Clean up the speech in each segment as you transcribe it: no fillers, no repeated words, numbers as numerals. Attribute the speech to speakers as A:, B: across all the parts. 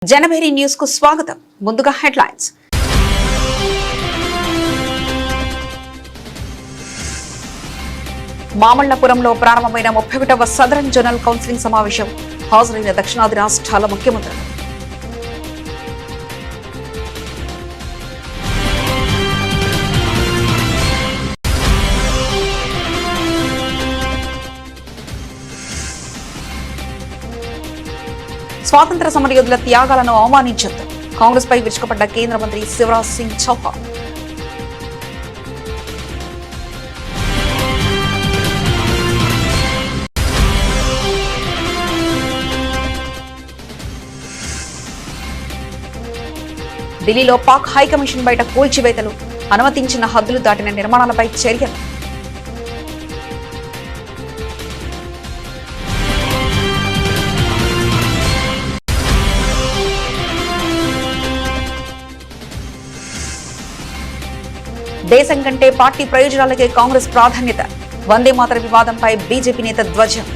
A: Janabheri news కు స్వాగతం. ముందుగా హెడ్లైన్స్. మామళ్లపురంలో ప్రారంభమైన 31వ సదరన్ జనరల్ కౌన్సిలింగ్ సమావేశం. హాజరైన దక్షిణాది రాష్ట్రాల ముఖ్యమంత్రులు. స్వాతంత్ర సమరయోధుల త్యాగాలను అవమానించొద్దు. కాంగ్రెస్ పై విరుచుకుపడ్డ కేంద్ర మంత్రి శివరాజ్ సింగ్ చౌహాన్. ఢిల్లీలో పాక్ హైకమిషన్ బయట కూల్చివేతలు, అనుమతించిన హద్దులు దాటిన నిర్మాణాలపై చర్యలు. దేశం కంటే పార్టీ ప్రయోజనాలకే కాంగ్రెస్ ప్రాధాన్యత. వందే మాతర వివాదంపై బీజేపీ నేత ధ్వజం.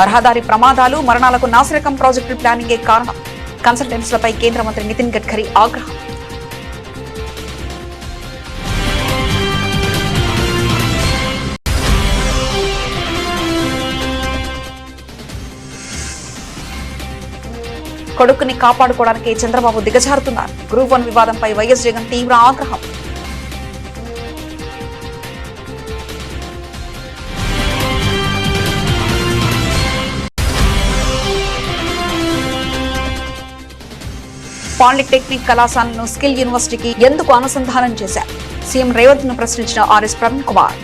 A: రహదారి ప్రమాదాలు, మరణాలకు నాసిరకం ప్రాజెక్టు ప్లానింగే కారణం. కన్సల్టెన్సీలపై కేంద్ర మంత్రి నితిన్ గడ్కరీ ఆగ్రహం. కొడుకుని కాపాడుకోవడానికి చంద్రబాబు దిగజారుతున్నారు. గ్రూప్ 1 వివాదంపై వైఎస్ జగన్ తీవ్ర ఆగ్రహం. పాలిటెక్నిక్ కళాశాలను స్కిల్ యూనివర్సిటీకి ఎందుకు అనుసంధానం చేశారు? సీఎం రేవంత్ ను ప్రశ్నించిన ఆర్ఎస్ ప్రవీణ్ కుమార్.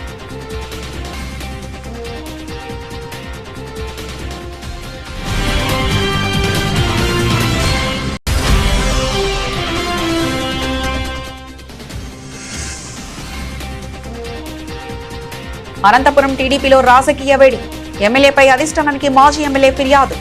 A: అనంతపురం టీడీపీలో రాజకీయ వేడి. ఎమ్మెల్యేపై అధిష్టానానికి మాజీ ఎమ్మెల్యే ఫిర్యాదు.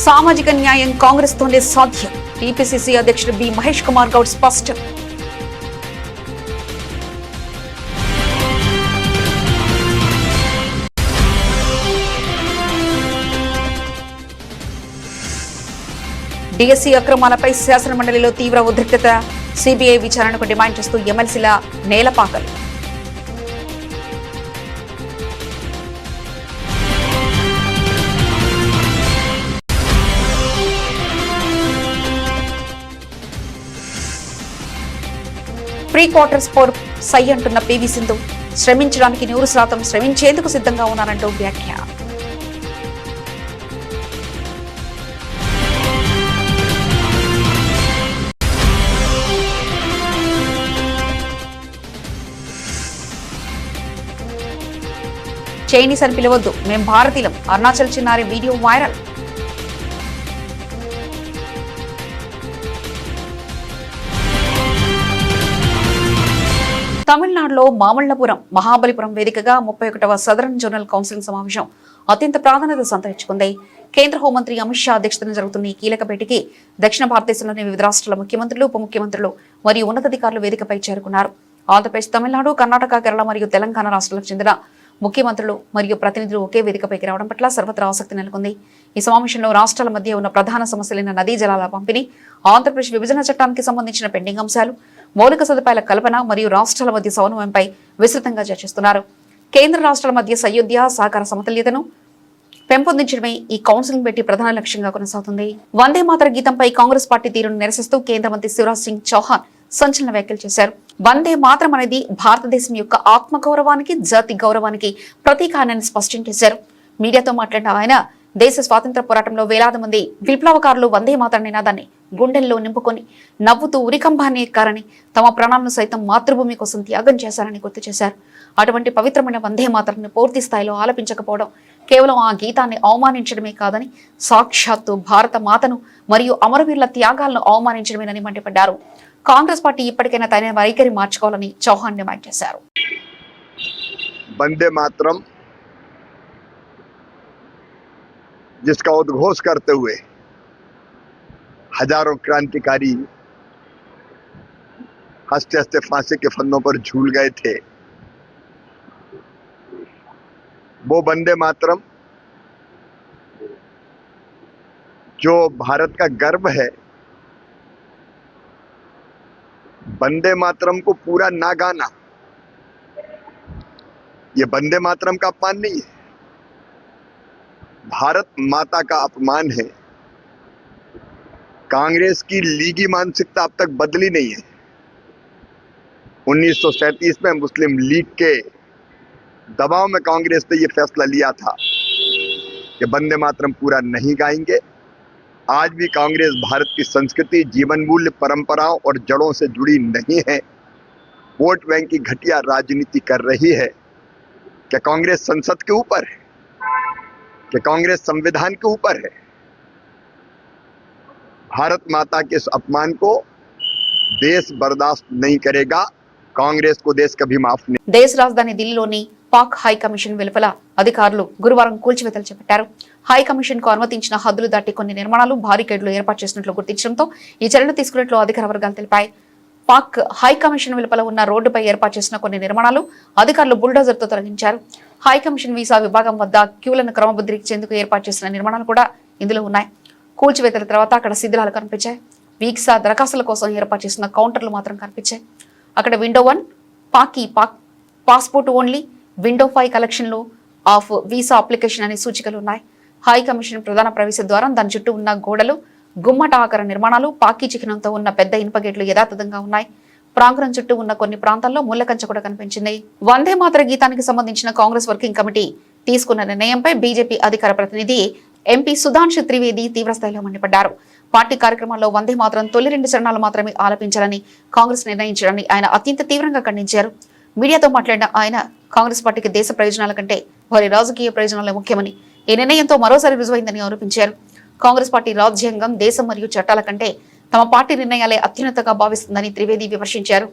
A: సామాజిక న్యాయం కాంగ్రెస్ తోనే సాధ్యం. టీపీసీసీ అధ్యక్షుడు బి మహేష్ కుమార్ గౌడ్ స్పష్టం. డిఎస్సీ అక్రమాలపై శాసనమండలిలో తీవ్ర ఉద్రిక్తత. సిబిఐ విచారణకు డిమాండ్ చేస్తూ ఎమ్మెల్సీల నేలపాకలు. ప్రీ క్వార్టర్స్ పోర్ సై అంటున్న పివి సింధు. శ్రమించడానికి 100% శ్రమించేందుకు సిద్ధంగా ఉన్నారంటూ వ్యాఖ్య. చైనీస్ అని పిలవద్దు, మేం భారతీయులం. అరుణాచల్ చిన్నారి వీడియో వైరల్. తమిళనాడులో మామళ్లపురం, మహాబలిపురం వేదికగా 31వ సదరన్ జనరల్ కౌన్సిలింగ్ సమావేశం అత్యంత ప్రాధాన్యత సంతరించుకుంది. కేంద్ర హోంమంత్రి అమిత్ షా అధ్యక్షతన జరుగుతున్న ఈ కీలక భేటీకి దక్షిణ భారతదేశంలోని వివిధ రాష్ట్రాల ముఖ్యమంత్రులు, ఉప ముఖ్యమంత్రులు మరియు ఉన్నతాధికారులు వేదికపై చేరుకున్నారు. ఆంధ్రప్రదేశ్, తమిళనాడు, కర్ణాటక, కేరళ మరియు తెలంగాణ రాష్ట్రాలకు చెందిన ముఖ్యమంత్రులు మరియు ప్రతినిధులు ఒకే వేదికపైకి రావడం పట్ల సర్వత్రా ఆసక్తి నెలకొంది. ఈ సమావేశంలో రాష్ట్రాల మధ్య ఉన్న ప్రధాన సమస్యలైన నదీ జలాల పంపిణీ, ఆంధ్రప్రదేశ్ విభజన చట్టానికి సంబంధించిన పెండింగ్ అంశాలు, మౌలిక సదుపాయాల కల్పన మరియు రాష్ట్రాల మధ్య సమన్వయంపై విస్తృతంగా చర్చిస్తున్నారు. కేంద్ర రాష్ట్రాల మధ్య సయోధ్య, సహకార సమతుల్యతను పెంపొందించడమే ఈ కౌన్సిలింగ్ భేటీ ప్రధాన లక్ష్యంగా కొనసాగుతుంది. వందే మాతర గీతంపై కాంగ్రెస్ పార్టీ తీరును నిరసిస్తూ కేంద్ర మంత్రి శివరాజ్ సింగ్ చౌహాన్ సంచలన వ్యాఖ్యలు చేశారు. వందే మాతరం అనేది భారతదేశం యొక్క ఆత్మగౌరవానికి, జాతి గౌరవానికి ప్రతీక అని స్పష్టం చేశారు. మీడియాతో మాట్లాడిన ఆయన, దేశ స్వాతంత్ర పోరాటంలో వేలాది మంది విప్లవకారులు వందే మాతర నినాదాన్ని గుండెల్లో నింపుకొని నవ్వుతూ ఉరికంబాన్ని ఎక్కారని, తమ ప్రాణాలను సైతం మాతృభూమి కోసం త్యాగం చేశారని గుర్తు చేశారు. అటువంటి పవిత్రమైన వందే మాతరను పూర్తి స్థాయిలో ఆలపించకపోవడం కేవలం ఆ గీతాన్ని అవమానించడమే కాదని, సాక్షాత్తు భారత మాతను మరియు అమరవీరుల త్యాగాలను అవమానించడమేనని మండిపడ్డారు. కాంగ్రెస్ పార్టీ ఇప్పటికైనా తన వైఖరి మార్చుకోవాలని చౌహాన్ డిమాండ్ చేశారు.
B: वंदे मातरम जिसका उद्घोष करते हुए हजारों क्रांतिकारी हंसते हंसते फांसी के फंदों पर झूल गए थे, वो वंदे मातरम जो भारत का गर्व है, वंदे मातरम को पूरा ना गाना ये वंदे मातरम का अपमान नहीं है, भारत माता का अपमान है। कांग्रेस की लीगी मानसिकता अब तक बदली नहीं है। 1937 में मुस्लिम लीग के दबाव में कांग्रेस ने यह फैसला लिया था कि वंदे मातरम पूरा नहीं गाएंगे। आज भी कांग्रेस भारत की संस्कृति, जीवन मूल्य, परंपराओं और जड़ों से जुड़ी नहीं है, वोट बैंक की घटिया राजनीति कर रही है। क्या कांग्रेस संसद के ऊपर है? क्या कांग्रेस संविधान के ऊपर है? भारत माता के इस अपमान को देश बर्दाश्त नहीं करेगा। कांग्रेस को देश कभी माफ नहीं।
A: దేశ రాజధాని ఢిల్లీలోని పాక్ హై కమిషన్ వెలుపల అధికారులు గురువారం కూల్చివేతలు చేపట్టారు. హై కమిషన్ కు అనుమతించిన హద్దులు దాటి కొన్ని నిర్మాణాలు, బారికేడ్లు ఏర్పాటు చేసినట్లు గుర్తించడంతో ఈ చర్యలు తీసుకున్నట్లు అధికార వర్గాలు తెలిపాయి. పాక్ హై కమిషన్ వెలుపల ఉన్న రోడ్డుపై ఏర్పాటు చేసిన కొన్ని నిర్మాణాలు అధికారులు బుల్డోజర్తో తొలగించారు. హై కమిషన్ వీసా విభాగం వద్ద క్యూలను క్రమబద్ధీకరించేందుకు ఏర్పాటు చేసిన నిర్మాణాలు కూడా ఇందులో ఉన్నాయి. కూల్చివేతల తర్వాత అక్కడ శిథిలాలు కనిపించాయి. వీసా దరఖాస్తుల కోసం ఏర్పాటు చేసిన కౌంటర్లు మాత్రం కనిపించాయి. అక్కడ విండో 1 పాస్పోర్ట్ ఓన్లీ, విండో 5 కలెక్షన్లు ఆఫ్ వీసా అప్లికేషన్ అనే సూచికలు ఉన్నాయి. హై కమిషన్ ప్రధాన ప్రవేశ ద్వారం, దాని చుట్టూ ఉన్న గోడలు, గుమ్మట ఆకార నిర్మాణాలు, పాకీ చిహ్నంతో ఉన్న పెద్ద ఇనుప గేట్లు యథాతథంగా ఉన్నాయి. ప్రాంగణం చుట్టూ ఉన్న కొన్ని ప్రాంతాల్లో ముళ్ల కంచె కూడా కనిపించింది. వందే మాతర గీతానికి సంబంధించిన కాంగ్రెస్ వర్కింగ్ కమిటీ తీసుకున్న నిర్ణయంపై బీజేపీ అధికార ప్రతినిధి ఎంపీ సుధాంశు త్రివేది తీవ్రస్థాయిలో మండిపడ్డారు. పార్టీ కార్యక్రమాల్లో వందే మాతరం తొలి 2 చరణాలు మాత్రమే ఆలపించాలని కాంగ్రెస్ నిర్ణయించడాన్ని ఆయన అత్యంత తీవ్రంగా ఖండించారు. మీడియాతో మాట్లాడిన ఆయన కాంగ్రెస్ పార్టీకి దేశ ప్రయోజనాల కంటే వారి రాజకీయ ప్రయోజనాలే ముఖ్యమని, ఈ నిర్ణయంతో మరోసారి రుజువైందని ఆరోపించారు. కాంగ్రెస్ పార్టీ రాజ్యాంగం, దేశం మరియు చట్టాల కంటే తమ పార్టీ నిర్ణయాలే అత్యున్నతంగా భావిస్తుందని త్రివేది విమర్శించారు.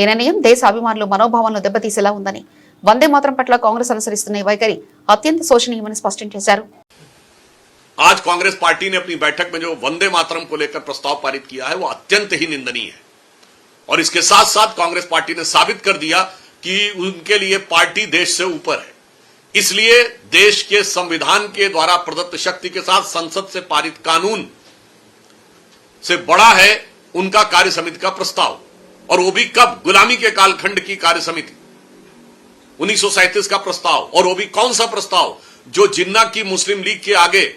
A: ఈ నిర్ణయం దేశ అభిమానులు మనోభావాలను దెబ్బతీసేలా ఉందని, వందే మాతరం పట్ల కాంగ్రెస్ అనుసరిస్తున్న వైఖరి అత్యంత శోచనీయమని స్పష్టం చేశారు.
C: आज कांग्रेस पार्टी ने अपनी बैठक में जो वंदे मातरम को लेकर प्रस्ताव पारित किया है वो अत्यंत ही निंदनीय है और इसके साथ साथ कांग्रेस पार्टी ने साबित कर दिया कि उनके लिए पार्टी देश से ऊपर है। इसलिए देश के संविधान के द्वारा प्रदत्त शक्ति के साथ संसद से पारित कानून से बड़ा है उनका कार्य समिति का प्रस्ताव, और वो भी कब? गुलामी के कालखंड की कार्य समिति 1937 का प्रस्ताव, और वो भी कौन सा प्रस्ताव? जो जिन्ना की मुस्लिम लीग के आगे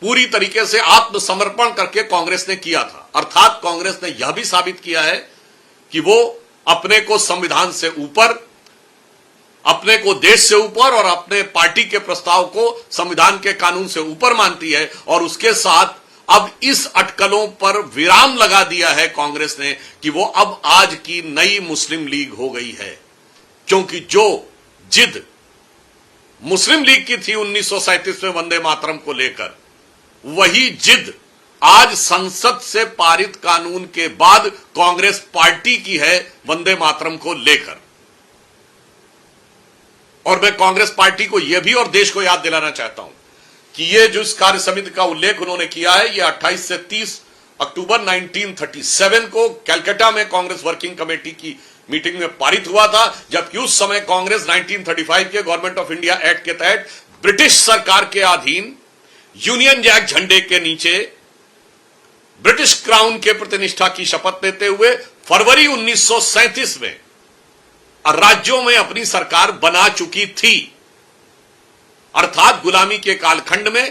C: पूरी तरीके से आत्मसमर्पण करके कांग्रेस ने किया था। अर्थात कांग्रेस ने यह भी साबित किया है कि वो अपने को संविधान से ऊपर, अपने को देश से ऊपर और अपने पार्टी के प्रस्ताव को संविधान के कानून से ऊपर मानती है। और उसके साथ अब इस अटकलों पर विराम लगा दिया है कांग्रेस ने कि वो अब आज की नई मुस्लिम लीग हो गई है, क्योंकि जो जिद मुस्लिम लीग की थी 1937 में वंदे मातरम को लेकर, वही जिद आज संसद से पारित कानून के बाद कांग्रेस पार्टी की है वंदे मातरम को लेकर। और मैं कांग्रेस पार्टी को यह भी और देश को याद दिलाना चाहता हूं कि ये जो इस कार्य समिति का उल्लेख उन्होंने किया है, ये 28 से 30 अक्टूबर 1937 को कलकत्ता में कांग्रेस वर्किंग कमेटी की मीटिंग में पारित हुआ था, जबकि उस समय कांग्रेस 1935 के गवर्नमेंट ऑफ इंडिया एक्ट के तहत ब्रिटिश सरकार के अधीन यूनियन जैक झंडे के नीचे ब्रिटिश क्राउन के प्रतिनिष्ठा की शपथ लेते हुए फरवरी 1937 में राज्यों में अपनी सरकार बना चुकी थी। अर्थात गुलामी के कालखंड में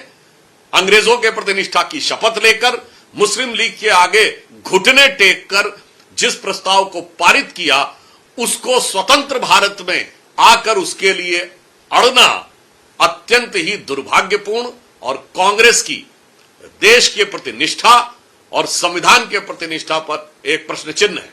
C: अंग्रेजों के प्रतिनिष्ठा की शपथ लेकर मुस्लिम लीग के आगे घुटने टेक कर जिस प्रस्ताव को पारित किया, उसको स्वतंत्र भारत में आकर उसके लिए अड़ना अत्यंत ही दुर्भाग्यपूर्ण और कांग्रेस की देश के प्रति निष्ठा और संविधान के प्रति निष्ठा पर एक प्रश्न चिन्ह है।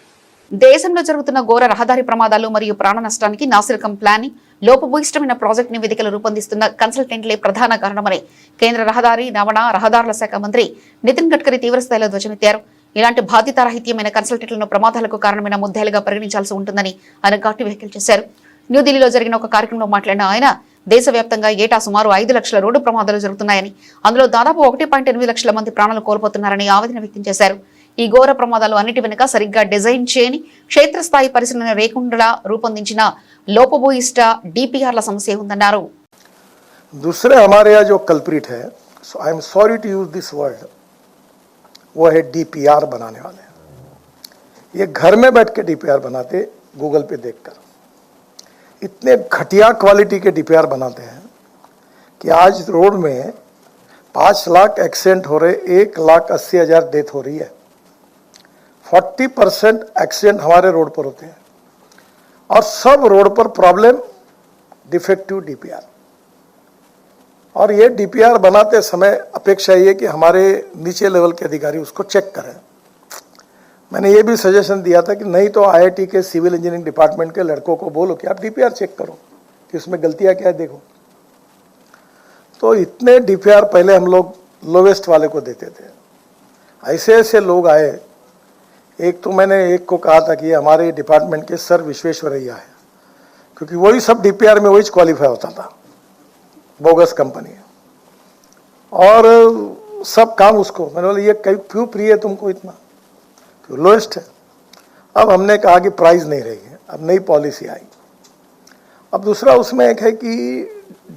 A: దేశంలో జరుగుతున్న ఘోర రహదారి ప్రమాదాలు మరియు ప్రాణ నష్టానికి నాసిరకం ప్లానింగ్, లోపభూయిష్టమైన ప్రాజెక్టు నివేదికలు రూపొందిస్తున్న కన్సల్టెంట్లే ప్రధాన కారణమని కేంద్ర రహదారుల శాఖ మంత్రి నితిన్ గడ్కరీ తీవ్రస్థాయిలో ధ్వజమెత్తారు. ఇలాంటి బాధ్యతారాహిత్యమైన కన్సల్టెంట్లను ప్రమాదాలకు కారణమైన ముద్దాయిలుగా పరిగణించాల్సి ఉంటుందని ఆయన ఘాటు వ్యాఖ్యలు చేశారు. న్యూఢిల్లీలో జరిగిన ఒక కార్యక్రమంలో మాట్లాడిన ఆయన దేశవ్యాప్తంగా ఏటా సుమారు 5 లక్షల రోడ్డు ప్రమాదాలు జరుగుతున్నాయని, అందులో దాదాపు 1.8 లక్షల మంది ప్రాణాలు కోల్పోతున్నారని ఆవేదన వ్యక్తం చేశారు. ఈ ఘోర ప్రమాదాలు అన్నిటి వెనుక సరిగ్గా డిజైన్ చేయని, క్షేత్రస్థాయి పరిశీలన లేకుండా రూపొందించిన లోపభూయిష్ట DPRల సమస్య ఉందన్నారు.
D: दूसरे हमारे यहाँ जो कल्प्रिट है, I am sorry to use this word, वो है DPR बनाने वाले. ये घर में बैठ के DPR बनाते, गूगल पे देखकर इतने घटिया क्वालिटी के DPR बनाते हैं कि आज रोड में 5 लाख एक्सीडेंट हो रहे, 1,80,000 डेथ हो रही है. 40% एक्सीडेंट हमारे रोड पर होते हैं और सब रोड पर प्रॉब्लम डिफेक्टिव DPR. और ये DPR बनाते समय अपेक्षा ये कि हमारे नीचे लेवल के अधिकारी उसको चेक करें. मैंने ये भी सजेशन दिया था कि नहीं तो IIT के सिविल इंजीनियरिंग डिपार्टमेंट के लड़कों को बोलो कि आप DPR चेक करो कि उसमें गलतियां क्या है, देखो. तो इतने DPR पहले हम लोग लोवेस्ट वाले को देते थे. ऐसे ऐसे लोग आए. एक तो मैंने एक को कहा था कि हमारे डिपार्टमेंट के सर विश्वेश्वरैया है, क्योंकि वही सब DPR में वही क्वालिफाई होता था, बोगस कंपनी है, और सब काम उसको. मैंने बोला ये क्यों प्रिय है तुमको इतना, क्यों लोएस्ट है. अब हमने कहा कि प्राइस नहीं रही है, अब नई पॉलिसी आई. अब दूसरा उसमें एक है कि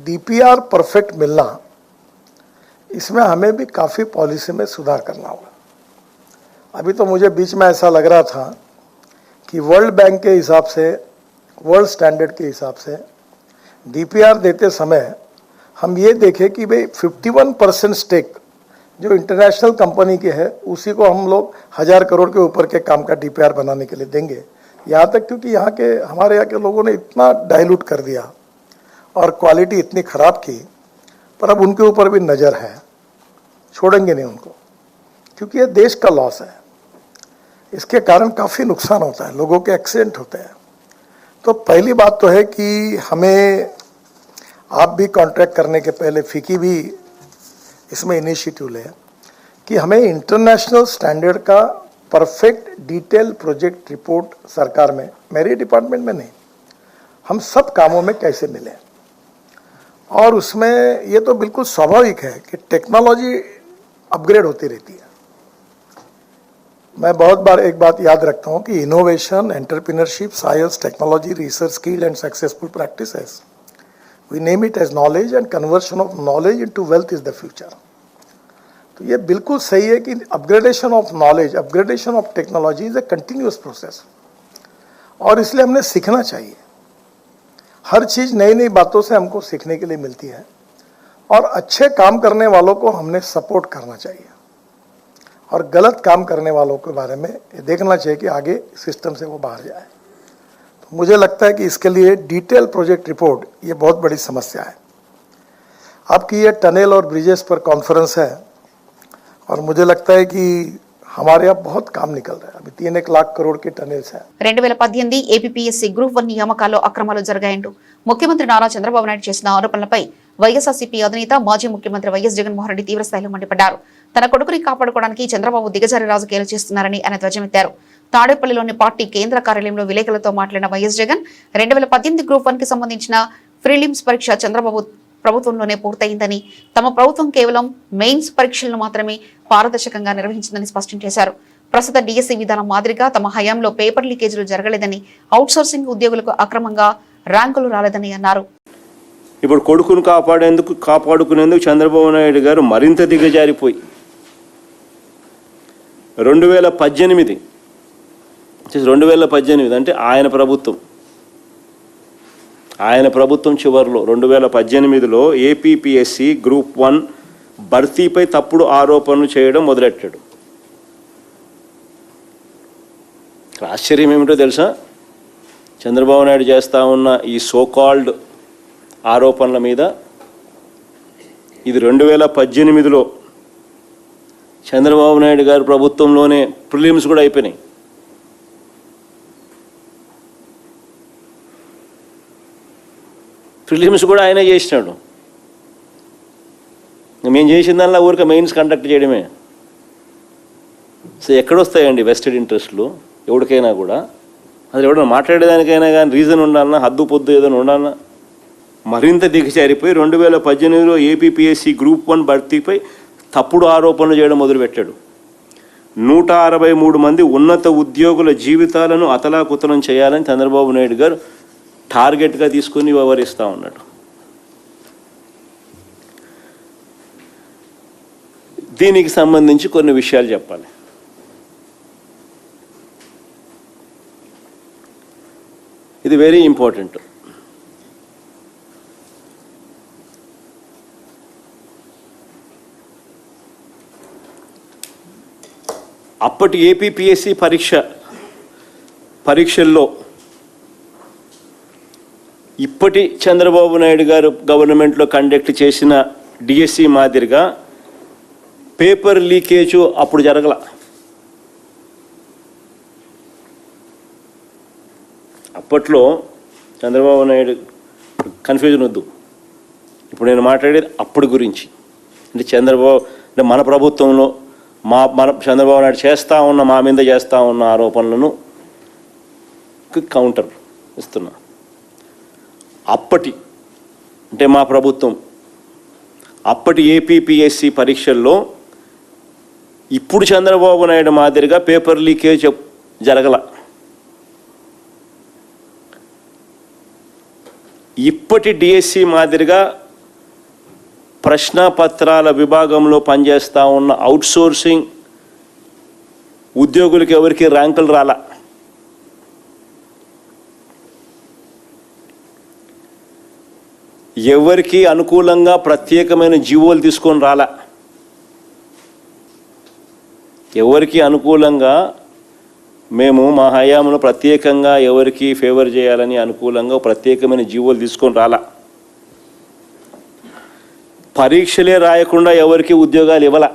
D: DPR परफेक्ट मिलना, इसमें हमें भी काफ़ी पॉलिसी में सुधार करना होगा. अभी तो मुझे बीच में ऐसा लग रहा था कि वर्ल्ड बैंक के हिसाब से, वर्ल्ड स्टैंडर्ड के हिसाब से DPR देते समय हम ये देखें कि भाई 51% स्टेक जो इंटरनेशनल कंपनी के है उसी को हम लोग 1000 करोड़ के ऊपर के काम का DPR बनाने के लिए देंगे. यहाँ तक क्योंकि यहाँ के हमारे यहाँ के लोगों ने इतना डाइल्यूट कर दिया और क्वालिटी इतनी ख़राब की, पर अब उनके ऊपर भी नज़र है, छोड़ेंगे नहीं उनको, क्योंकि ये देश का लॉस है. इसके कारण काफ़ी नुकसान होता है, लोगों के एक्सीडेंट होते हैं. तो पहली बात तो है कि हमें, आप भी कॉन्ट्रैक्ट करने के पहले फिकी भी इसमें इनिशिएटिव ले कि हमें इंटरनेशनल स्टैंडर्ड का परफेक्ट डिटेल प्रोजेक्ट रिपोर्ट सरकार में, मेरे डिपार्टमेंट में नहीं, हम सब कामों में कैसे मिले. और उसमें ये तो बिल्कुल स्वाभाविक है कि टेक्नोलॉजी अपग्रेड होती रहती है. मैं बहुत बार एक बात याद रखता हूँ कि innovation, entrepreneurship, science, technology, research, skill and successful practices, we name it as knowledge, and conversion of knowledge into wealth is the future. तो ये बिल्कुल सही है कि upgradation of knowledge, upgradation of technology is a continuous process, और इसलिए हमने सीखना चाहिए. हर चीज़ नई नई बातों से हमको सीखने के लिए मिलती है, और अच्छे काम करने वालों को हमने सपोर्ट करना चाहिए, और गलत काम करने वालों के बारे में देखना चाहिए कि आगे सिस्टम से वो बाहर जाए. मुझे लगता है कि इसके लिए डिटेल प्रोजेक्ट रिपोर्ट ये बहुत बड़ी समस्या है. आपकी ये टनल और ब्रिजेस पर कॉन्फ्रेंस है, और मुझे लगता है कि हमारे यहाँ बहुत काम निकल रहा है. अभी 3-1 लाख करोड़ के टनल्स हैं.
A: 2018 ఏపీపీఎస్సీ గ్రూప్ 1 నియామకాల్లో అక్రమాలు జరిగాయంటూ ముఖ్యమంత్రి నారా చంద్రబాబు నాయుడు చేసిన ఆరోపణలపై వైఎస్ఆర్సీపీ అధినేత మాజీ ముఖ్యమంత్రి వైఎస్ జగన్మోహన్ రెడ్డి తీవ్రస్థాయిలో మండిపడ్డారు. తన కొడుకుని కాపాడుకోవడానికి చంద్రబాబు దిగజారి రాజకీయాలు చేస్తున్నారని ఆయన ధ్వజమెత్తారు. తాడేపల్లిలోని పార్టీ కేంద్ర కార్యాలయంలో విలేకరులతో మాట్లాడిన వైఎస్ జగన్ 2018 గ్రూప్ 1 కి సంబంధించిన ప్రిలిమ్స్ పరీక్ష చంద్రబాబు ప్రభుత్వంలోనే పూర్తయిందని, తమ ప్రభుత్వం కేవలం మెయిన్స్ పరీక్షలను మాత్రమే పారదర్శకంగా నిర్వహించిందని స్పష్టం చేశారు. ప్రస్తుత DSE విధానం మాదిరిగా తమ హయాంలో పేపర్ లీకేజీలు జరగలేదని, అవుట్సోర్సింగ్ ఉద్యోగులకు అక్రమంగా ర్యాంకులు రాలేదని అన్నారు.
E: ఇప్పుడు కొడుకును కాపాడుకునేందుకు చంద్రబాబు నాయుడు గారు మరింత దిగజారిపోయి 2018 అంటే ఆయన ప్రభుత్వం చివరిలో 2018లో ఏపీపీఎస్సీ గ్రూప్ 1 భర్తీపై తప్పుడు ఆరోపణలు చేయడం మొదలెట్టాడు. ఆశ్చర్యం ఏమిటో తెలుసా, చంద్రబాబు నాయుడు చేస్తూ ఉన్న ఈ సోకాల్డ్ ఆరోపణల మీద ఇది 2018లో చంద్రబాబు నాయుడు గారి ప్రభుత్వంలోనే ప్రిలిమ్స్ కూడా అయిపోయినాయి. ప్రిలిమ్స్ కూడా ఆయనే చేసినాడు. మేము చేసిన దానిలో ఊరికే మెయిన్స్ కండక్ట్ చేయడమే. సో ఎక్కడొస్తాయండి వెస్టెడ్ ఇంట్రెస్ట్లు ఎవరికైనా కూడా? అసలు ఎవడన్నా మాట్లాడేదానికైనా కానీ రీజన్ ఉండాలన్నా, హద్దు పొద్దు ఏదైనా ఉండాలన్నా? మరింత దిగజారిపోయి 2018లో ఏపీపీఎస్సీ గ్రూప్ 1 భర్తీపై తప్పుడు ఆరోపణలు చేయడం మొదలుపెట్టాడు. 163 మంది ఉన్నత ఉద్యోగుల జీవితాలను అతలాకుతలం చేయాలని చంద్రబాబు నాయుడు గారు టార్గెట్గా తీసుకొని వ్యవహరిస్తూ ఉన్నాడు. దీనికి సంబంధించి కొన్ని విషయాలు చెప్పాలి. ఇది వెరీ ఇంపార్టెంట్. అప్పటి ఏపీపీఎస్సీ పరీక్షల్లో ఇప్పటి చంద్రబాబు నాయుడు గారు గవర్నమెంట్లో కండక్ట్ చేసిన డిఎస్సి మాదిరిగా పేపర్ లీకేజ్ అప్పుడు జరగల. అప్పట్లో చంద్రబాబు నాయుడు కన్ఫ్యూజన్ వద్దు, ఇప్పుడు నేను మాట్లాడేది అప్పుడు గురించి. అంటే అంటే మన ప్రభుత్వంలో మన చంద్రబాబు నాయుడు మా మీద చేస్తూ ఉన్న ఆరోపణలను కౌంటర్ ఇస్తున్నా. అంటే మా ప్రభుత్వం అప్పటి ఏపీపీఎస్సీ పరీక్షల్లో ఇప్పుడు చంద్రబాబు నాయుడు మాదిరిగా పేపర్ లీకేజ్ జరగల. ఇప్పటి డిఎస్సి మాదిరిగా ప్రశ్నపత్రాల విభాగంలో పనిచేస్తూ ఉన్న అవుట్సోర్సింగ్ ఉద్యోగులకి ఎవరికి ర్యాంకులు రాలా. ఎవరికి అనుకూలంగా ప్రత్యేకమైన జీవోలు తీసుకొని రాలా. ఎవరికి అనుకూలంగా మేము మా హయాంలో ప్రత్యేకంగా ఎవరికి ఫేవర్ చేయాలని అనుకూలంగా ప్రత్యేకమైన జీవోలు తీసుకొని రాలా. పరీక్షలే రాయకుండా ఎవరికి ఉద్యోగాలు ఇవ్వాల.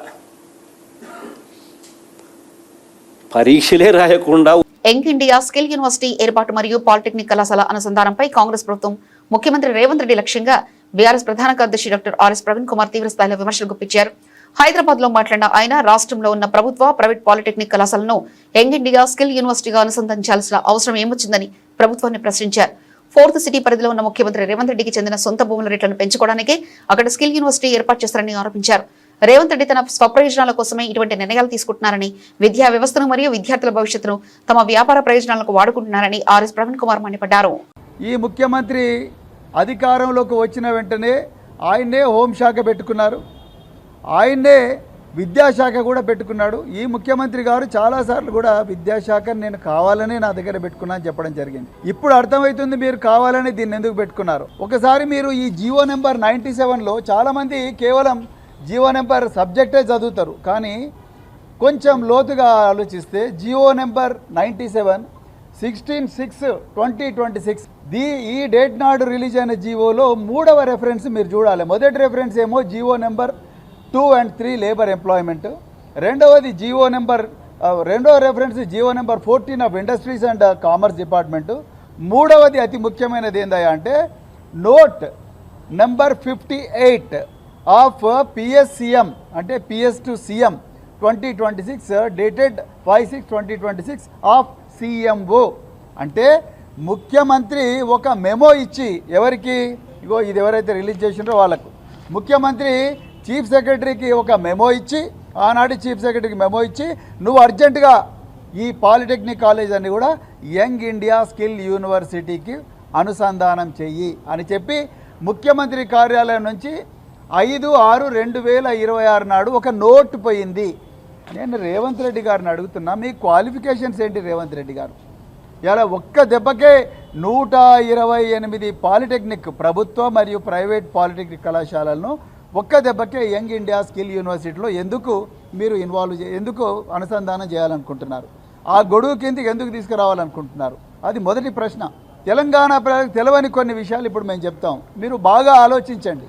E: పరీక్షలే రాయకుండా
A: యంగ్ ఇండియా స్కిల్ యూనివర్సిటీ ఏర్పాటు మరియు పాలిటెక్నిక్ కళాశాల అనుసంధానంపై కాంగ్రెస్ ప్రభుత్వం ముఖ్యమంత్రి రేవంత్ రెడ్డి లక్ష్యంగా బీఆర్ఎస్ ప్రధాన కార్యదర్శి డాక్టర్ ఆర్ఎస్ ప్రవీణ్ కుమార్ తీవ్ర స్థాయిలో విమర్శలు గుప్పించారు. హైదరాబాద్ లో మాట్లాడిన ఆయన రాష్ట్రంలో ఉన్న ప్రభుత్వ ప్రైవేట్ పాలిటెక్నిక్ కళాశాలను యంగ్ ఇండియా స్కిల్ యూనివర్సిటీగా అనుసంధానించాల్సిన అవసరం ఏమొచ్చిందని ప్రభుత్వాన్ని ప్రశ్నించారు. 4th సిటీ పరిధిలో ఉన్న ముఖ్యమంత్రి రేవంత్ రెడ్డికి చెందిన సొంత భూముల రేట్లను పెంచుకోవడానికి అక్కడ స్కిల్ యూనివర్సిటీ ఏర్పాటు చేస్తారని ఆరోపించారు. రేవంత్ రెడ్డి తన స్వప్రయోజనాల కోసమే ఇటువంటి నిర్ణయాలు తీసుకుంటున్నారని, విద్యా వ్యవస్థను మరియు విద్యార్థుల భవిష్యత్తును తమ వ్యాపార ప్రయోజనాలకు వాడుకుంటున్నారని ఆర్ఎస్ ప్రవీణ్ కుమార్ మండిపడ్డారు.
F: ఈ ముఖ్యమంత్రి అధికారంలోకి వచ్చిన వెంటనే ఆయన్నే హోంశాఖ పెట్టుకున్నారు, ఆయన్నే విద్యాశాఖ కూడా పెట్టుకున్నాడు. ఈ ముఖ్యమంత్రి గారు చాలాసార్లు కూడా విద్యాశాఖను నేను కావాలని నా దగ్గర పెట్టుకున్నా అని చెప్పడం జరిగింది. ఇప్పుడు అర్థమవుతుంది మీరు కావాలని దీన్ని ఎందుకు పెట్టుకున్నారు. ఒకసారి మీరు ఈ జీవో నెంబర్ 97లో చాలామంది కేవలం జీవో నెంబర్ సబ్జెక్టే చదువుతారు, కానీ కొంచెం లోతుగా ఆలోచిస్తే జీవో నెంబర్ 97 16/6/2026 ఈ డేట్ నాడు రిలీజ్ అయిన జీవోలో 3వ రెఫరెన్స్ మీరు చూడాలి. మొదటి రెఫరెన్స్ ఏమో GO number 2 and 3 labour employment, రెండవ reference GO number 14 of industries and commerce department, మూడవది అతి ముఖ్యమైనది ఏందయ్యా అంటే నోట్ నెంబర్ 58 ఆఫ్ పిఎస్సిఎం అంటే PS to CM 2026 dated 5/6/2026 of CMO. అంటే ముఖ్యమంత్రి ఒక మెమో ఇచ్చి ఎవరికి, ఇగో ఇది ఎవరైతే రిలీజ్ చేసినారో వాళ్ళకు, ముఖ్యమంత్రి చీఫ్ సెక్రటరీకి ఒక మెమో ఇచ్చి, ఆనాటి చీఫ్ సెక్రటరీకి మెమో ఇచ్చి నువ్వు అర్జెంటుగా ఈ పాలిటెక్నిక్ కాలేజ్ అన్ని కూడా యంగ్ ఇండియా స్కిల్ యూనివర్సిటీకి అనుసంధానం చెయ్యి అని చెప్పి ముఖ్యమంత్రి కార్యాలయం నుంచి 5/6/2026 నాడు ఒక నోట్ పోయింది. నేను రేవంత్ రెడ్డి గారిని అడుగుతున్నా, మీ క్వాలిఫికేషన్స్ ఏంటి రేవంత్ రెడ్డి గారు? ఇలా ఒక్క దెబ్బకే 128 పాలిటెక్నిక్ ప్రభుత్వ మరియు ప్రైవేట్ పాలిటెక్నిక్ కళాశాలలను ఒక్క దెబ్బకే యంగ్ ఇండియా స్కిల్ యూనివర్సిటీలో ఎందుకు మీరు ఎందుకు అనుసంధానం చేయాలనుకుంటున్నారు? ఆ గొడుగు కిందకి ఎందుకు తీసుకురావాలనుకుంటున్నారు? అది మొదటి ప్రశ్న. తెలంగాణ ప్రజలకు తెలవని కొన్ని విషయాలు ఇప్పుడు మేము చెప్తాం, మీరు బాగా ఆలోచించండి.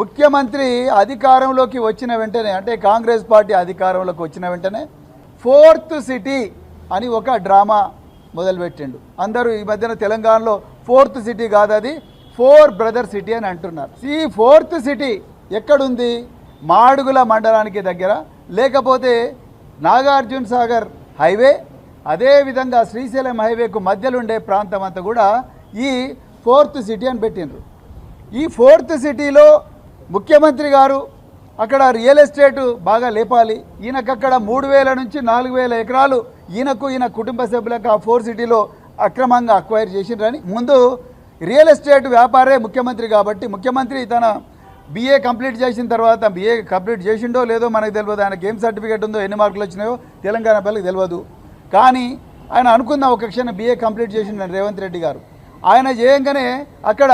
F: ముఖ్యమంత్రి అధికారంలోకి వచ్చిన వెంటనే, అంటే కాంగ్రెస్ పార్టీ అధికారంలోకి వచ్చిన వెంటనే 4th సిటీ అని ఒక డ్రామా మొదలుపెట్టిండు. అందరూ ఈ మధ్యన తెలంగాణలో 4th సిటీ కాదు, అది 4 బ్రదర్ సిటీ అని అంటున్నారు. ఈ 4th సిటీ ఎక్కడుంది? మాడుగుల మండలానికి దగ్గర, లేకపోతే నాగార్జున సాగర్ హైవే, అదేవిధంగా శ్రీశైలం హైవేకు మధ్యలో ఉండే ప్రాంతం అంతా కూడా ఈ 4th సిటీ అని పెట్టిండ్రు. ఈ 4th సిటీలో ముఖ్యమంత్రి గారు అక్కడ రియల్ ఎస్టేట్ బాగా లేపాలి, ఈయనకు అక్కడ 3,000 నుంచి 4,000 ఎకరాలు ఈయన కుటుంబ సభ్యులకు ఆ 4 సిటీలో అక్రమంగా అక్వైర్ చేసిండ్రని ముందు రియల్ ఎస్టేట్ వ్యాపారే ముఖ్యమంత్రి కాబట్టి ముఖ్యమంత్రి తన BA కంప్లీట్ చేసిన తర్వాత BA కంప్లీట్ చేసిండో లేదో మనకు తెలియదు, ఆయనకి ఏం సర్టిఫికేట్ ఉందో ఎన్ని మార్కులు వచ్చినాయో తెలంగాణ పిల్లలకు తెలియదు. కానీ ఆయన అనుకున్న ఒక క్షణం BA కంప్లీట్ చేసిండు రేవంత్ రెడ్డి గారు. ఆయన చేయంగానే అక్కడ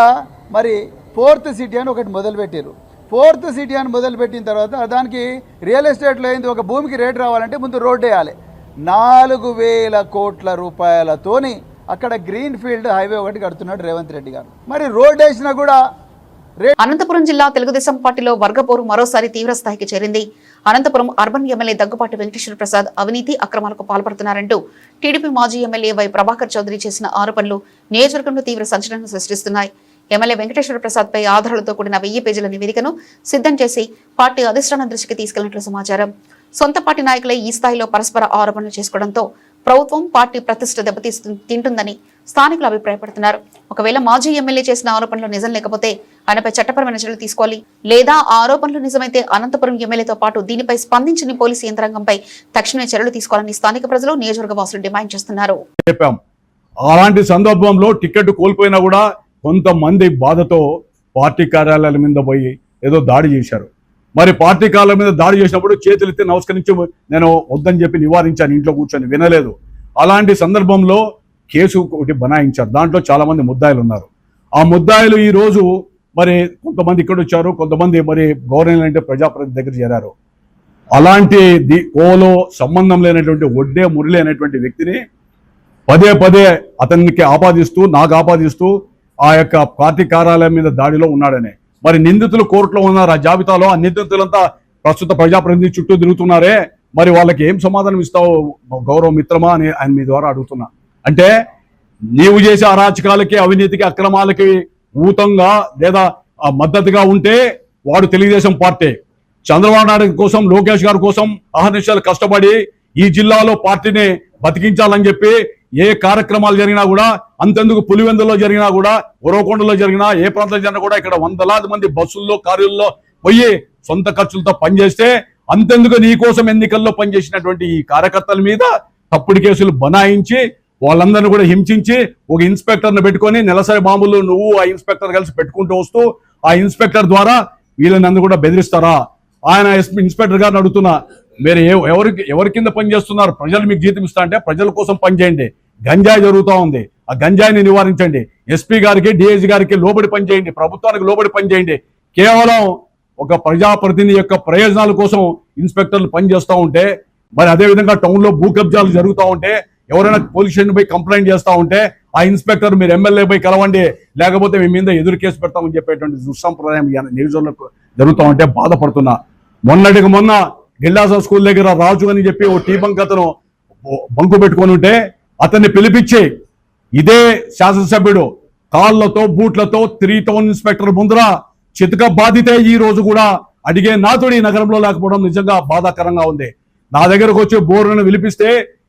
F: మరి 4th సిటీ అని ఒకటి మొదలుపెట్టారు. 4th సిటీ అని మొదలుపెట్టిన తర్వాత దానికి రియల్ ఎస్టేట్లో అయింది, ఒక భూమికి రేటు రావాలంటే ముందు రోడ్డు వేయాలి. 4,000 కోట్ల రూపాయలతోని అక్కడ గ్రీన్ ఫీల్డ్ హైవే ఒకటి కడుతున్నాడు రేవంత్ రెడ్డి గారు. మరి రోడ్డు వేసినా కూడా
A: అనంతపురం జిల్లా తెలుగుదేశం పార్టీలో వర్గపోరు మరోసారి తీవ్ర స్థాయికి చేరింది. అనంతపురం అర్బన్ ఎమ్మెల్యే దగ్గుపాటి వెంకటేశ్వర ప్రసాద్ అవినీతి అక్రమాలకు పాల్పడుతున్నారంటూ టీడీపీ మాజీ ఎమ్మెల్యే వై ప్రభాకర్ చౌదరి చేసిన ఆరోపణలు నియోజకవర్గంలో తీవ్ర సంచలనం సృష్టిస్తున్నాయి. ఎమ్మెల్యే వెంకటేశ్వర ప్రసాద్ పై ఆధారాలతో కూడిన 1000 పేజీల నివేదికను సిద్ధం చేసి పార్టీ అధిష్టానం దృష్టికి తీసుకెళ్లినట్లు సమాచారం. సొంత పార్టీ నాయకులే ఈ స్థాయిలో పరస్పర ఆరోపణలు చేసుకోవడంతో ప్రభుత్వం పార్టీ ప్రతిష్ఠ దెబ్బతింటుందని స్థానికులు అభిప్రాయపడుతున్నారు. ఒకవేళ మాజీ ఎమ్మెల్యే చేసిన ఆరోపణలు నిజం లేకపోతే ఆయనపై చట్టపరమైన చర్యలు తీసుకోవాలి, లేదా ఆరోపణలు నిజమైతే అనంతపురం ఎమ్మెల్యేతో పాటు దీనిపై స్పందించిన పోలీసు యంత్రాంగంపై తక్షణమే చర్యలు తీసుకోవాలని స్థానిక ప్రజలు నియోజకవర్గ వాసులు డిమాండ్ చేస్తున్నారు.
G: అలాంటి సందర్భంలో టికెట్ కోల్పోయినా కూడా కొంతమంది బాధతో పార్టీ కార్యాలయాల మీద పోయి ఏదో దాడి చేశారు. మరి పార్టీ కార్యాలయం మీద దాడి చేసినప్పుడు చేతులెత్తి నమస్కరించి నేను వద్దని చెప్పి నివారించాను, ఇంట్లో కూర్చొని వినలేదు. అలాంటి సందర్భంలో కేసు ఒకటి బనాయించారు, దాంట్లో చాలా మంది ముద్దాయిలు ఉన్నారు. ఆ ముద్దాయిలు ఈ రోజు మరి కొంతమంది ఇక్కడ వచ్చారు, కొంతమంది మరి గవర్నమెంట్ అంటే ప్రజాప్రతినిధి దగ్గర చేరారు. అలాంటి ఓలో సంబంధం లేనటువంటి ఒడ్డే మురళి అనేటువంటి వ్యక్తిని పదే అతనికి నాకు ఆపాదిస్తూ ఆ యొక్క పార్టీ కార్యాలయం మీద దాడిలో ఉన్నాడని. మరి నిందితులు కోర్టులో ఉన్నారు, ఆ జాబితాలో ఆ నిందితులంతా ప్రస్తుత ప్రజాప్రతినిధి చుట్టూ తిరుగుతున్నారే, మరి వాళ్ళకి ఏం సమాధానం ఇస్తావు గౌరవ మిత్రమా అని ఆయన మీ ద్వారా అడుగుతున్నా. అంటే నీవు చేసే అరాచకాలకి అవినీతికి అక్రమాలకి ఊతంగా లేదా మద్దతుగా ఉంటే వాడు తెలుగుదేశం పార్టీ. చంద్రబాబు నాయుడు కోసం లోకేష్ గారి కోసం అహర్నిశలు కష్టపడి ఈ జిల్లాలో పార్టీని బతికించాలని చెప్పి ఏ కార్యక్రమాలు జరిగినా కూడా, అంతెందుకు పులివెందులో జరిగినా కూడా, ఉరవకొండలో జరిగినా, ఏ ప్రాంతంలో జరిగినా కూడా ఇక్కడ 100,000 మంది బస్సుల్లో కార్యాల్లో పోయి సొంత ఖర్చులతో పనిచేస్తే, అంతెందుకు నీ కోసం ఎన్నికల్లో పనిచేసినటువంటి ఈ కార్యకర్తల మీద తప్పుడు కేసులు బనాయించి వాళ్ళందరినీ కూడా హింసించి ఒక ఇన్స్పెక్టర్ని పెట్టుకొని నెలసరి మామూలు నువ్వు ఆ ఇన్స్పెక్టర్ కలిసి పెట్టుకుంటూ వస్తూ ఆ ఇన్స్పెక్టర్ ద్వారా వీళ్ళని కూడా బెదిరిస్తారా? ఆయన ఇన్స్పెక్టర్ గారిని అడుగుతున్నా, మీరు ఎవరి కింద పనిచేస్తున్నారు? ప్రజలు మీకు జీతం ఇస్తా అంటే ప్రజల కోసం పనిచేయండి. గంజాయి జరుగుతూ ఉంది, ఆ గంజాయిని నివారించండి. ఎస్పీ గారికి డిఐజీ గారికి లోబడి పనిచేయండి, ప్రభుత్వానికి లోబడి పనిచేయండి. కేవలం ఒక ప్రజాప్రతినిధి యొక్క ప్రయోజనాల కోసం ఇన్స్పెక్టర్లు పనిచేస్తూ ఉంటే, మరి అదేవిధంగా టౌన్లో భూ కబ్జాలు జరుగుతూ ఉంటే, ఎవరైనా పోలీస్ స్టేషన్ పోయి కంప్లైంట్ చేస్తూ ఉంటే ఆ ఇన్స్పెక్టర్ మీరు ఎమ్మెల్యే పోయి కలవండి, లేకపోతే మీ మీద ఎదురు కేసు పెడతామని చెప్పేటువంటి దుస్సంప్రదాయం నియోజకవర్గంలో జరుగుతూ ఉంటే బాధపడుతున్నా. మొన్నటికి మొన్న గిల్లాస స్కూల్ దగ్గర రాజు అని చెప్పి ఓ టీ బంక్ అతను బంకు పెట్టుకొని ఉంటే అతన్ని పిలిపించి ఇదే శాసనసభ్యుడు కాళ్లతో బూట్లతో 3 టౌన్ ఇన్స్పెక్టర్ ముందర చితక బాధితే ఈ రోజు కూడా అడిగే నాతుడి నగరంలో లేకపోవడం నిజంగా బాధాకరంగా ఉంది. నా దగ్గరకు వచ్చి బోర్లను విలిపిస్తే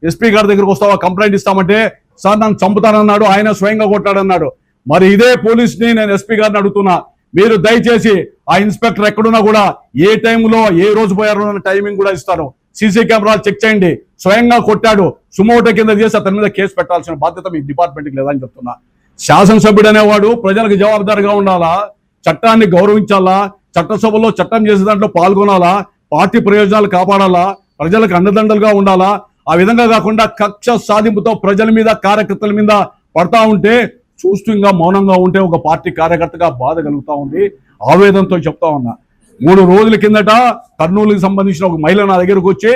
G: ఎస్పీ గారి దగ్గరకు వస్తావా కంప్లైంట్ ఇస్తామంటే సార్ నన్ను చంపుతానన్నాడు, ఆయన స్వయంగా కొట్టాడన్నాడు. మరి ఇదే పోలీస్ని నేను ఎస్పీ గారిని అడుగుతున్నా, మీరు దయచేసి ఆ ఇన్స్పెక్టర్ ఎక్కడున్నా కూడా ఏ టైంలో ఏ రోజు పోయారో టైమింగ్ కూడా ఇస్తాను. సీసీ కెమెరాలు చెక్ చేయండి. స్వయంగా కొట్టాడు, సుమోటో కింద చేసి అతని మీద కేసు పెట్టాల్సిన బాధ్యత మీ డిపార్ట్మెంట్కి లేదని చెప్తున్నా. శాసనసభ్యుడు అనేవాడు ప్రజలకు జవాబుదారిగా ఉండాలా, చట్టాన్ని గౌరవించాలా, చట్టసభలో చట్టం చేసే దాంట్లో పాల్గొనాలా, పార్టీ ప్రయోజనాలు కాపాడాలా, ప్రజలకు అండదండలుగా ఉండాలా. ఆ విధంగా కాకుండా కక్ష సాధింపుతో ప్రజల మీద కార్యకర్తల మీద పడతా ఉంటే చూస్తూ ఇంకా మౌనంగా ఉంటే ఒక పార్టీ కార్యకర్తగా బాధ కలుగుతూ ఉంది. ఆవేదనతో చెప్తా ఉన్నా. 3 రోజుల కిందట కర్నూలుకి సంబంధించిన ఒక మహిళ నా దగ్గరకు వచ్చి,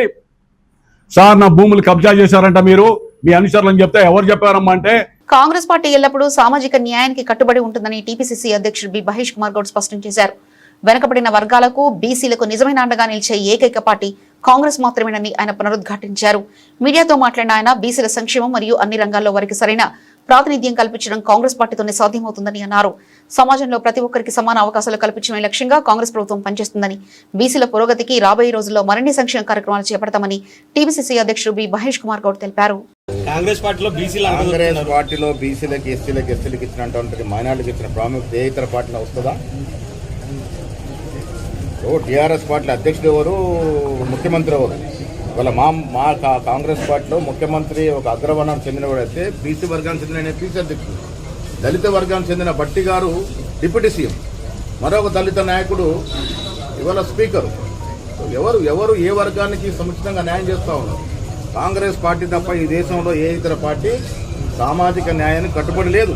G: సార్ నా భూములు కబ్జా చేశారంట మీరు మీ అనుచరులు అని చెప్తే, ఎవరు చెప్పారమ్మా అంటే,
A: కాంగ్రెస్ పార్టీ ఎల్లప్పుడూ సామాజిక న్యాయానికి కట్టుబడి ఉంటుందని టీపీసీసీ అధ్యక్షుడు బి మహేష్ కుమార్ గౌడ్ స్పష్టం చేశారు. వెనుకబడిన వర్గాలకు బీసీలకు నిజమైన అండగా నిలిచే ఏకైక పార్టీ కాంగ్రెస్ మాత్రమేనని ఆయన పునరుద్ఘాటించారు. మీడియాతో మాట్లాడిన ఆయన బీసీల సంక్షేమం మరియు అన్ని రంగాల్లో వారికి సరైన ప్రాతినిధ్యం కల్పించడం కాంగ్రెస్ పార్టీతోనే సాధ్యమవుతుందని అన్నారు. సమాజంలో ప్రతి ఒక్కరికి సమాన అవకాశాలు కల్పించడమే లక్ష్యంగా కాంగ్రెస్ ప్రభుత్వం పనిచేస్తుందని, బీసీల పురోగతికి రాబోయే రోజుల్లో మరిన్ని సంక్షేమ కార్యక్రమాలు చేపడతామని టీపీసీసీ అధ్యక్షుడు బి మహేష్ కుమార్ గౌడ్ తెలిపారు.
H: కాంగ్రెస్ పార్టీలో బీసీలకి ఎస్సీలకి ఇచ్చినటువంటి మైనార్టీకి ఇచ్చిన ప్రాముఖ్యత ఏ ఇతర పార్టీలో వస్తుందా? టీఆర్ఎస్ పార్టీ అధ్యక్షుడు ఎవరు, ముఖ్యమంత్రి ఎవరు? వాళ్ళ మా కాంగ్రెస్ పార్టీలో ముఖ్యమంత్రి ఒక అగ్రవర్ణానికి చెందినవాడైతే బీసీ వర్గానికి చెందిన పీసీ అధ్యక్షుడు, దళిత వర్గానికి చెందిన భట్టి గారు డిప్యూటీ సీఎం, మరొక దళిత నాయకుడు ఇవాళ స్పీకరు. ఎవరు ఏ వర్గానికి సముచితంగా న్యాయం చేస్తూ ఉన్నారు? కాంగ్రెస్ పార్టీ తప్ప ఈ దేశంలో ఏ ఇతర పార్టీ సామాజిక న్యాయానికి కట్టుబడి లేదు.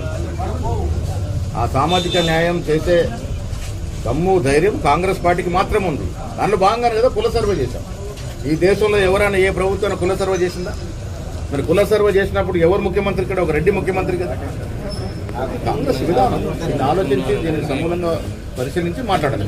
H: ఆ సామాజిక న్యాయం చేసే దమ్ము ధైర్యం కాంగ్రెస్ పార్టీకి మాత్రమే ఉంది. దానిలో భాగంగానే కదా కుల సర్వే చేశాం. ఈ దేశంలో ఎవరైనా ఏ ప్రభుత్వం కుల సర్వే చేసిందా? మరి కుల సర్వే చేసినప్పుడు ఎవరు ముఖ్యమంత్రి? ఇక్కడ ఒక రెడ్డి ముఖ్యమంత్రి కదా. కాంగ్రెస్ విధానం దీన్ని ఆలోచించి దీన్ని సమూలంగా పరిశీలించి మాట్లాడాలి.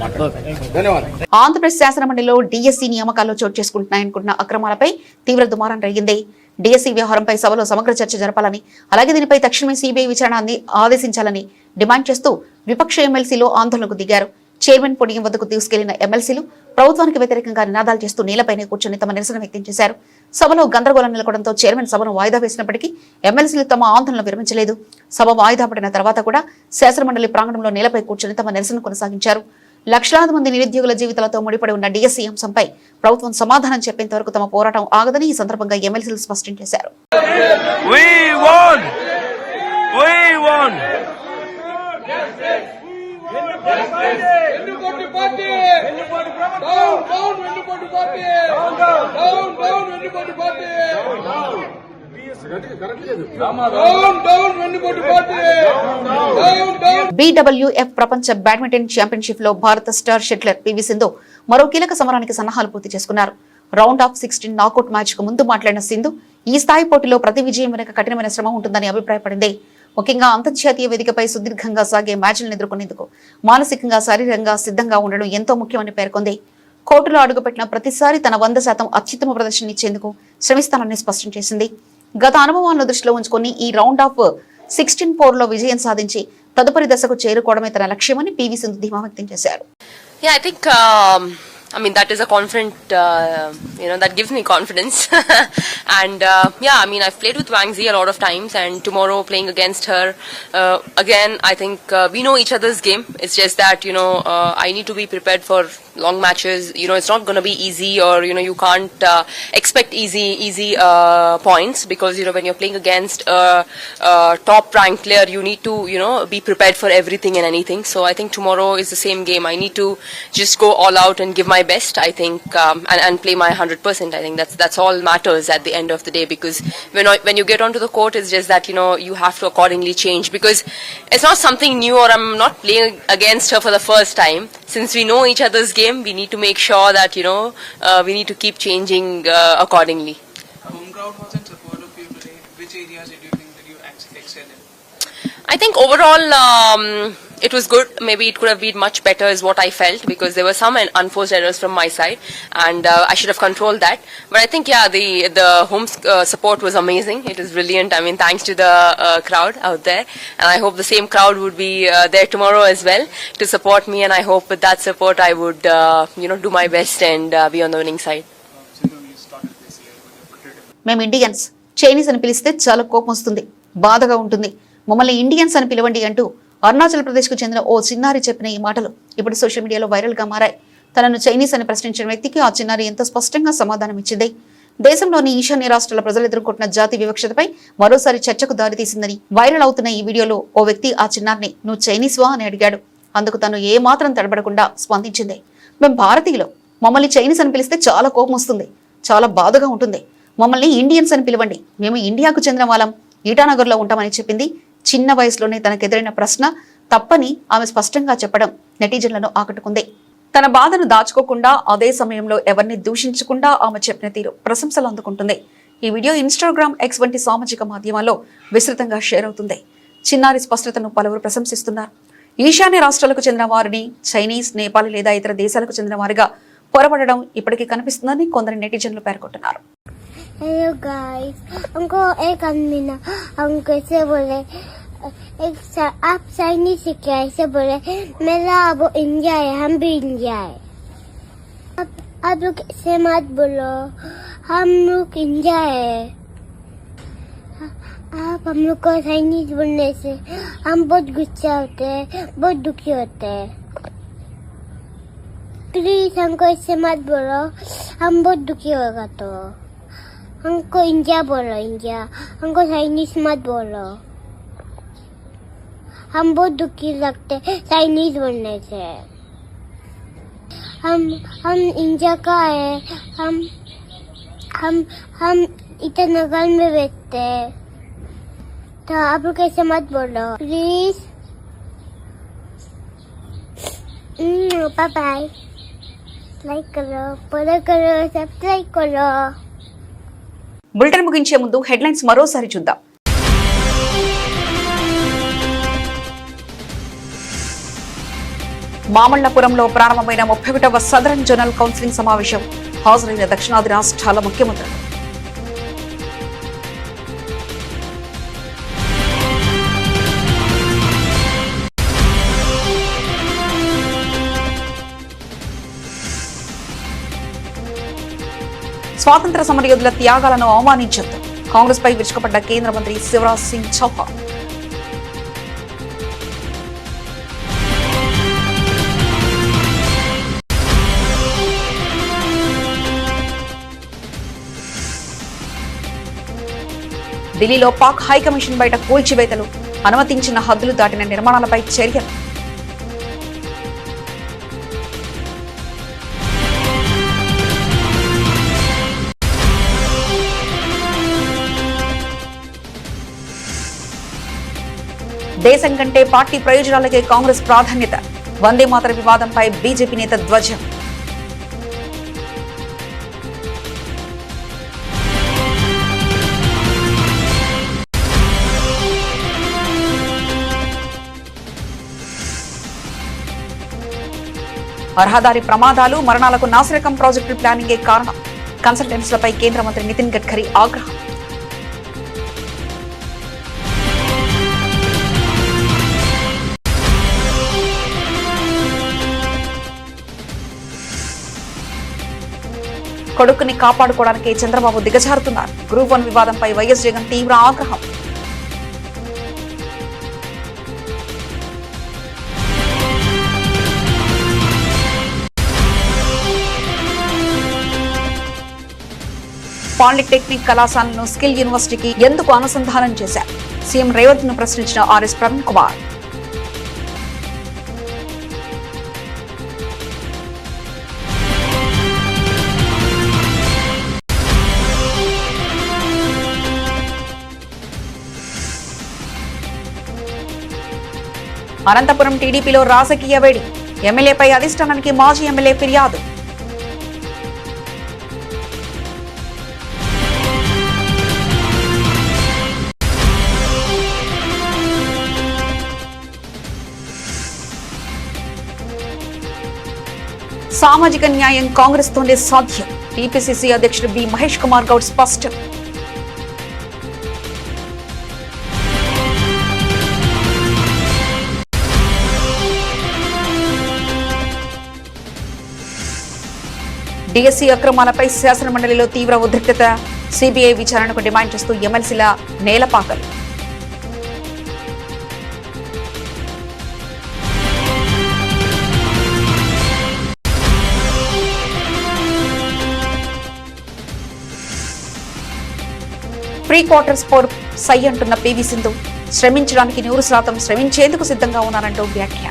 H: ధన్యవాదాలు.
A: ఆంధ్రప్రదేశ్ శాసనమండలిలో డీఎస్సీ నియామకాల్లో చోటు చేసుకుంటున్నాయనుకుంటున్న అక్రమాలపై తీవ్ర దుమారం రేగింది. డీఎస్సీ వ్యవహారంపై సభలో సమగ్ర చర్చ జరపాలని, అలాగే దీనిపై తక్షణమే సీబీఐ విచారణ ఆదేశించాలని డిమాండ్ చేస్తూ విపక్ష ఎమ్మెల్సీలు ఆందోళనకు దిగారు. చైర్మన్ పొడియం వద్దకు తీసుకెళ్లిన ఎమ్మెల్సీలు ప్రభుత్వానికి వ్యతిరేకంగా నినాదాలు చేస్తూ నేలపైనే కూర్చొని తమ నిరసన వ్యక్తం చేశారు. సభలో గందరగోళం నెలకొనడంతో చైర్మన్ సభను వాయిదా వేసినప్పటికీ ఎమ్మెల్సీలు తమ ఆందోళన విరమించలేదు. సభ వాయిదా పడిన తర్వాత కూడా శాసనమండలి ప్రాంగణంలో నేలపై కూర్చొని తమ నిరసన కొనసాగించారు. లక్షలాది మంది నిరుద్యోగుల జీవితాలతో ముడిపడి ఉన్న డీఎస్సీ అంశంపై ప్రభుత్వం సమాధానం చెప్పేంత వరకు తమ పోరాటం ఆగదని ఈ సందర్భంగా ఎమ్మెల్సీలు స్పష్టం చేశారు. BWF ప్రపంచ బ్యాడ్మింటన్ ఛాంపియన్షిప్ లో భారత స్టార్ షట్లర్ పివి సింధు మరో కీలక సమరానికి సన్నాహాలు పూర్తి చేసుకున్నారు. రౌండ్ ఆఫ్ 16 నాకౌట్ మ్యాచ్ కు ముందు మాట్లాడిన సింధు ఈ స్థాయి పోటీలో ప్రతి విజయం వెనుక కఠినమైన శ్రమ ఉంటుందని అభిప్రాయపడింది. ముఖ్యంగా అంతర్జాతీయ వేదికపై సుదీర్ఘంగా సాగే మ్యాచ్లను ఎదుర్కొనేందుకు మానసికంగా శారీరకంగా సిద్ధంగా ఉండడం ఎంతో ముఖ్యమని పేర్కొంది. కోర్టులో అడుగుపెట్టిన ప్రతిసారి తన 100% అత్యుత్తమ ప్రదర్శన ఇచ్చేందుకు శ్రమిస్తానని స్పష్టం చేసింది. గత అనుభవాలను దృష్టిలో ఉంచుకొని ఈ రౌండ్ ఆఫ్ 16 పోర్లో విజయం సాధించి తదుపరి దశకు చేరుకోవడమే తన లక్ష్యమని పివి సింధు ధీమా వ్యక్తం చేశారు.
I: Yeah, I think that is a confident, that gives me confidence. And I've played with Wang Zi a lot of times, and tomorrow playing against her, again, I think we know each other's game. It's just that, I need to be prepared for long matches. It's not going to be easy, or, you can't expect easy points, because, when you're playing against a top ranked player, you need to, be prepared for everything and anything. So I think tomorrow is the same game. I need to just go all out and give my best, I think, and play my 100%. I think that's all matters at the end of the day, because when you get onto the court, it's just that, you have to accordingly change, because it's not something new, or I'm not playing against her for the first time. Since we know each other's game, we need to make sure that, we need to keep changing accordingly.
J: Home crowd wasn't supportive of you today. Which areas did you think that you excel in?
I: I think overall, it was good. Maybe it could have been much better is what I felt, because there were some unforced errors from my side, and I should have controlled that. But I think, the home support was amazing. It was brilliant. Thanks to the crowd out there, and I hope the same crowd would be there tomorrow as well to support me, and I hope with that support I would, do my best and be on the winning side.
A: మేము Indians, Chinese అని పిలిస్తే చాలా కోపం వస్తుంది, బాధగా ఉంటుంది. మమ్మల్ని Indians అని పిలవండి అంటూ అరుణాచల్ ప్రదేశ్ కు చెందిన ఓ చిన్నారి చెప్పిన ఈ మాటలు ఇప్పుడు సోషల్ మీడియాలో వైరల్ గా మారాయి. తనను చైనీస్ అని ప్రశ్నించిన వ్యక్తికి ఆ చిన్నారి ఎంతో స్పష్టంగా సమాధానం ఇచ్చింది. దేశంలోని ఈశాన్య రాష్ట్రాల ప్రజలు ఎదుర్కొంటున్న జాతి వివక్షతపై మరోసారి చర్చకు దారితీసిందని వైరల్ అవుతున్న ఈ వీడియోలో ఓ వ్యక్తి ఆ చిన్నారిని "నువ్వు చైనీస్వా?" అని అడిగాడు. అందుకు తను ఏ మాత్రం తడబడకుండా స్పందించింది. "మేము భారతీయులు, మమ్మల్ని చైనీస్ అని పిలిస్తే చాలా కోపం వస్తుంది, చాలా బాధగా ఉంటుంది. మమ్మల్ని ఇండియన్స్ అని పిలవండి, మేము ఇండియాకు చెందిన వాళ్ళం, ఈటానగర్లో ఉంటామని" చెప్పింది. చిన్న వయసులోనే తనకెదురైన ప్రశ్న తప్పని ఆమె స్పష్టంగా చెప్పడం నెటిజన్లను ఆకట్టుకుంది. తన బాధను దాచుకోకుండా, అదే సమయంలో ఎవరిని దూషించకుండా ఆమె చెప్పిన తీరు ప్రశంసలు అందుకుంటుంది. ఈ వీడియో ఇన్స్టాగ్రామ్, ఎక్స్ వంటి సామాజిక మాధ్యమాల్లో విస్తృతంగా షేర్ అవుతుంది. చిన్నారి స్పష్టతను పలువురు ప్రశంసిస్తున్నారు. ఈశాన్య రాష్ట్రాలకు చెందిన వారిని చైనీస్, నేపాల్ లేదా ఇతర దేశాలకు చెందిన వారిగా పొరపడడం ఇప్పటికీ కనిపిస్తుందని కొందరు నెటిజన్లు పేర్కొంటున్నారు.
K: हेलो गाइस, हमको एक आदमी ना हमको ऐसे बोले आप चाइनीज सीखे ऐसे बोले मेरा अब इंडिया है, हम भी इंडिया है। आप लोग ऐसे मत बोलो, हम लोग इंडिया है। आप हम लोग को चाइनीज बोलने से हम बहुत गुस्सा होते हैं, बहुत दुखी होते हैं। प्लीज हमको ऐसे मत बोलो, हम बहुत दुखी होगा। तो हमको इंडिया बोलो, इंडिया, हमको चाइनीज मत बोलो। हम बहुत दुखी लगते चाइनीज बोलने से। हम इंडिया का है, हम ईटानगर में बैठते हैं। तो आप लोग ऐसे मत बोलो प्लीज। Bye bye. లైక్ కరో, ఫాలో కరో, సబ్స్క్రైబ్ కరో.
A: బులెటిన్ ముగించే ముందు హెడ్లైన్స్ మరోసారి చూద్దాం. మామళ్లపురంలో ప్రారంభమైన 31వ సదరన్ జనరల్ కౌన్సిలింగ్ సమావేశం హాజరైన దక్షిణాది రాష్ట్రాల ముఖ్యమంత్రులు. స్వాతంత్ర సమరయోధుల త్యాగాలను అవమానించొద్దు, కాంగ్రెస్ పై విరుచుకుపడ్డ కేంద్ర మంత్రి శివరాజ్ సింగ్ చౌహాన్. ఢిల్లీలో పాక్ హైకమిషన్ బయట కూల్చివేతలు, అనుమతించిన హద్దులు దాటిన నిర్మాణాలపై చర్యలు. దేశం కంటే పార్టీ ప్రయోజనాలకే కాంగ్రెస్ ప్రాధాన్యత, వందే మాతర వివాదంపై బీజేపీ నేత ధ్వజం. రహదారి ప్రమాదాలు, మరణాలకు నాసిరకం ప్రాజెక్టు ప్లానింగే కారణం, కన్సల్టెన్సీలపై కేంద్ర మంత్రి నితిన్ గడ్కరీ ఆగ్రహం. కొడుకుని కాపాడుకోవడానికి చంద్రబాబు దిగజారుతున్నారు, గ్రూప్ 1 వివాదంపై వైఎస్ జగన్ తీవ్ర ఆగ్రహం. పాలిటెక్నిక్ కళాశాలను స్కిల్ యూనివర్సిటీకి ఎందుకు అనుసంధానం చేశారు, సీఎం రేవంత్ ను ప్రశ్నించిన ఆర్ఎస్ ప్రవీణ్ కుమార్. అనంతపురం టీడీపీలో రాజకీయ వేడి, ఎమ్మెల్యేపై అధిష్టానానికి మాజీ ఎమ్మెల్యే ఫిర్యాదు. సామాజిక న్యాయం కాంగ్రెస్ తోనే సాధ్యం, టీపీసీసీ అధ్యక్షుడు బి మహేష్ కుమార్ గౌడ్ స్పష్టం. డిఎస్సీ అక్రమాలపై శాసనమండలిలో తీవ్ర ఉద్రిక్తత, సిబిఐ విచారణకు డిమాండ్ చేస్తూ ఎమ్మెల్సీల నేలపాకలు. ప్రీ క్వార్టర్స్ పోర్ సై అంటున్న పివి సింధు, శ్రమించడానికి 100% శ్రమించేందుకు సిద్ధంగా ఉన్నారంటూ వ్యాఖ్య.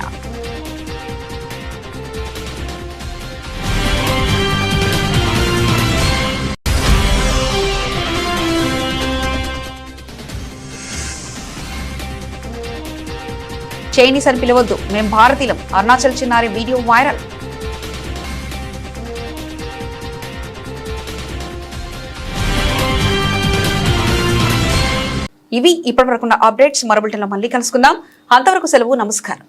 A: చైనీస్ అని పిలవద్దు, మేం భారతీయులం, అరుణాచల్ చిన్నారి వీడియో వైరల్. ఇవి ఇప్పటివరకున్న అప్డేట్స్. మరో బులెటిన్లో మళ్ళీ కలుసుకుందాం. అంతవరకు సెలవు, నమస్కారం.